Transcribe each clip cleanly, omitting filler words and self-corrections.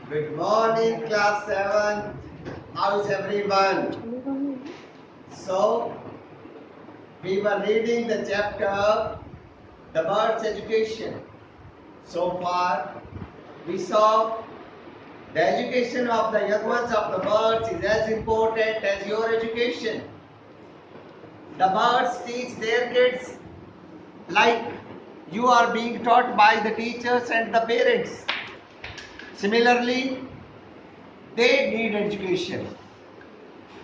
Good morning, class 7. How is everyone? So, we were reading the chapter, The Bird's Education. So far, we saw the education of the young ones of the birds is as important as your education. The birds teach their kids like you are being taught by the teachers and the parents. Similarly, they need education.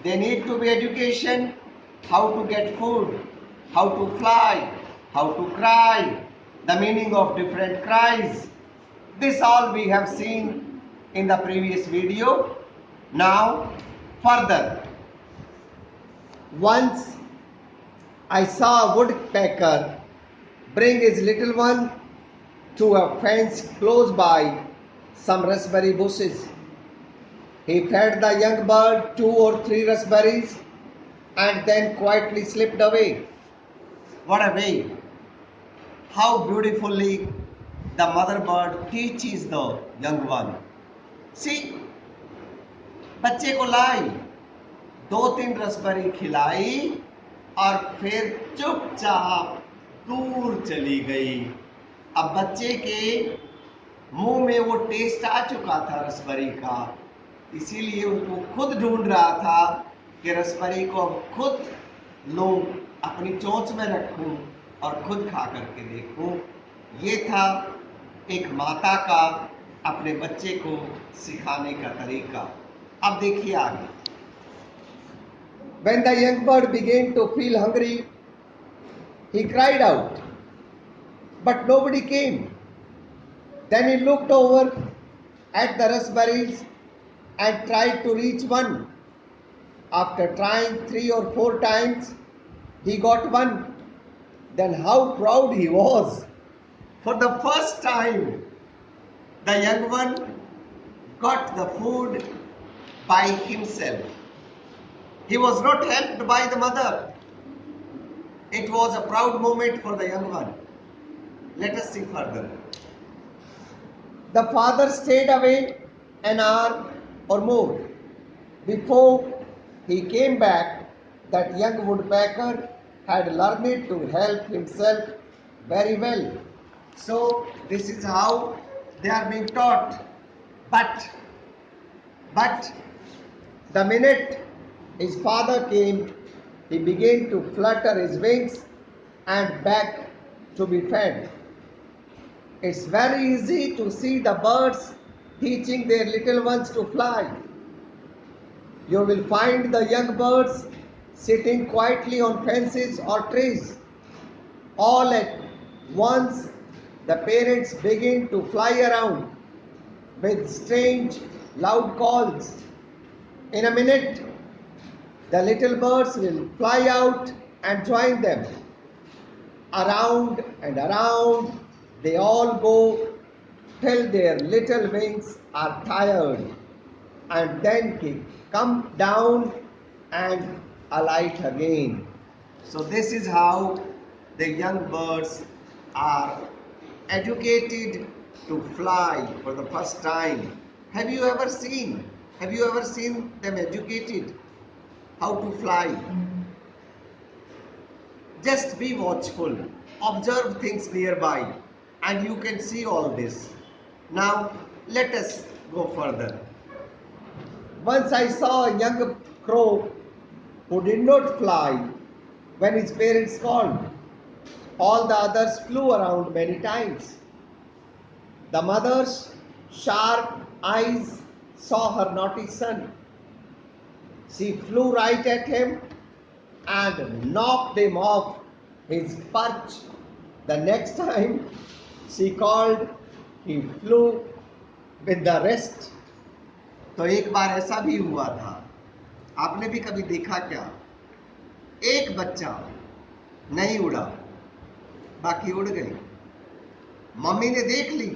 They need to be education, how to get food, how to fly, how to cry, the meaning of different cries. This all we have seen in the previous video. Now, further. Once I saw a woodpecker bring his little one to a fence close by some raspberry bushes. He fed the young bird 2 or 3 raspberries and then quietly slipped away. What a way! How beautifully the mother bird teaches the young one. See, बच्चे को लाई 2-3 raspberry खिलाई और फिर चुपचाप दूर चली गई। अब बच्चे के मुंह में वो टेस्ट आ चुका था रसबरी का, इसीलिए उसको खुद ढूंढ रहा था कि रसबरी को अब खुद लूं, अपनी चोंच में रखूं और खुद खा करके देखूं। ये था एक माता का अपने बच्चे को सिखाने का तरीका। अब देखिए आगे। When the young bird began to feel hungry, he cried out, but nobody came. Then he looked over at the raspberries and tried to reach one. After trying 3 or 4 times, he got one. Then how proud he was. For the first time, the young one got the food by himself. He was not helped by the mother. It was a proud moment for the young one. Let us see further. The father stayed away an hour or more. Before he came back, that young woodpecker had learned to help himself very well. So this is how they are being taught. But the minute his father came, he began to flutter his wings and beg to be fed. It's very easy to see the birds teaching their little ones to fly. You will find the young birds sitting quietly on fences or trees. All at once, the parents begin to fly around with strange, loud calls. In a minute, the little birds will fly out and join them. Around and around, they all go till their little wings are tired, and then they come down and alight again. So this is how the young birds are educated to fly for the first time. Have you ever seen them educated how to fly? Just be watchful, observe things nearby, and you can see all this. Now let us go further. Once I saw a young crow who did not fly when his parents called. All the others flew around many times. The mother's sharp eyes saw her naughty son. She flew right at him and knocked him off his perch. The next time she called, he flew with the rest. तो एक बार ऐसा भी हुआ था, आपने भी कभी देखा क्या? एक बच्चा नहीं उड़ा, बाकी उड़ गए। मम्मी ने देख ली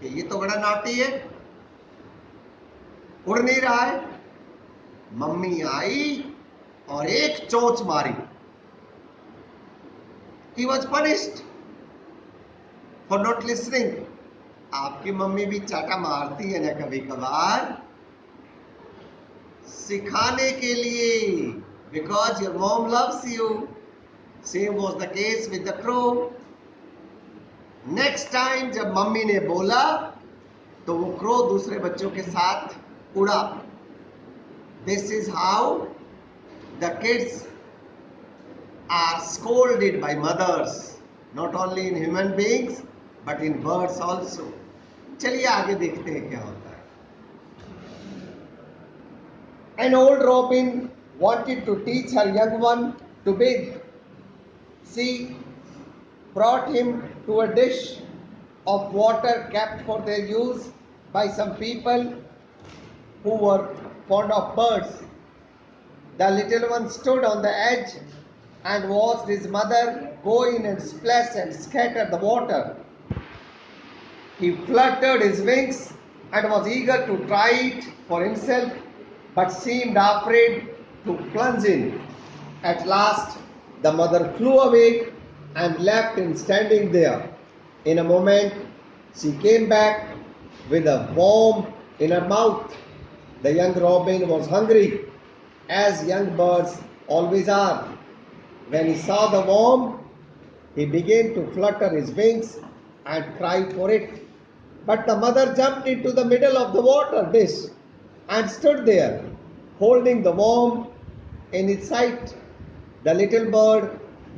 कि ये तो बड़ा नाटी है, उड़ नहीं रहा है। मम्मी आई और एक चोंच मारी। He was punished for not listening. आपकी मम्मी भी चाटा मारती है ना कभी कभार, सिखाने के लिए, because your mom loves you. Same was the case with the crow. Next time जब मम्मी ने बोला तो वो क्रो दूसरे बच्चों के साथ उड़ा। This is how the kids are scolded by mothers, not only in human beings but in birds also. चलिए आगे देखते हैं क्या होता है। An old robin wanted to teach her young one to bathe. She brought him to a dish of water kept for their use by some people who were fond of birds. The little one stood on the edge and watched his mother go in and splash and scatter the water. He fluttered his wings and was eager to try it for himself, but seemed afraid to plunge in. At last, the mother flew away and left him standing there. In a moment, she came back with a worm in her mouth. The young robin was hungry, as young birds always are. When he saw the worm, he began to flutter his wings and cry for it. But the mother jumped into the middle of the water dish and stood there, holding the worm in its sight. The little bird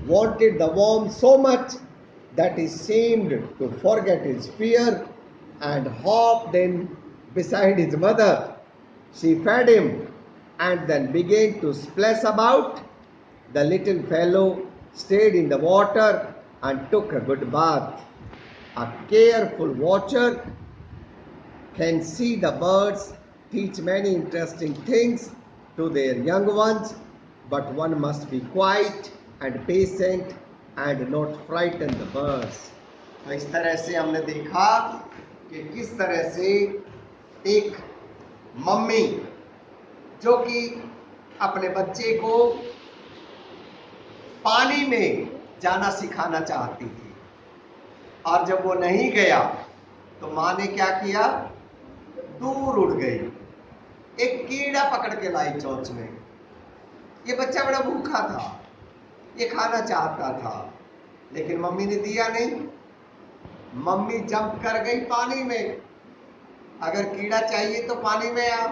wanted the worm so much that he seemed to forget his fear and hopped in beside his mother. She fed him and then began to splash about. The little fellow stayed in the water and took a good bath. A careful watcher can see the birds teach many interesting things to their young ones, but one must be quiet and patient and not frighten the birds. तो इस तरह से हमने देखा कि किस तरह से एक मम्मी जो कि अपने बच्चे को पानी में जाना सिखाना चाहती थी, और जब वो नहीं गया तो माँ ने क्या किया, दूर उड़ गई, एक कीड़ा पकड़ के लाई चोंच में। ये बच्चा बड़ा भूखा था, ये खाना चाहता था, लेकिन मम्मी ने दिया नहीं। मम्मी जंप कर गई पानी में, अगर कीड़ा चाहिए तो पानी में आ,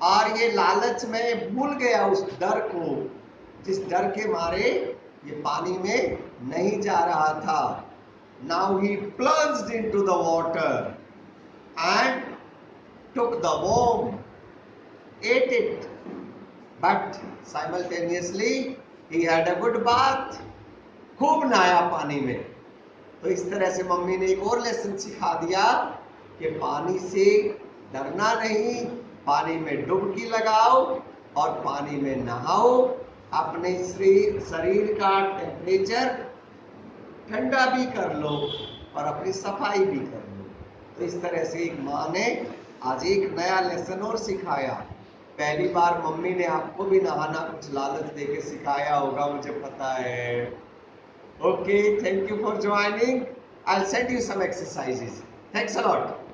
और ये लालच में भूल गया उस डर को, जिस डर के मारे ये पानी में नहीं जा रहा था। Now he plunged into the water and took the worm, ate it, but simultaneously he had a good bath. खूब नहाया पानी में। तो इस तरह से मम्मी ने एक और लेसन सिखा दिया कि पानी से डरना नहीं, पानी में डुबकी लगाओ और पानी में नहाओ, अपने शरीर का टेम्परेचर ठंडा भी कर लो और अपनी सफाई भी कर लो। तो इस तरह से एक माँ ने आज एक नया लेसन और सिखाया। पहली बार मम्मी ने आपको भी नहाना कुछ लालच देके सिखाया होगा, मुझे पता है। Okay, thank you for joining. I will send you some exercises. Thanks a lot.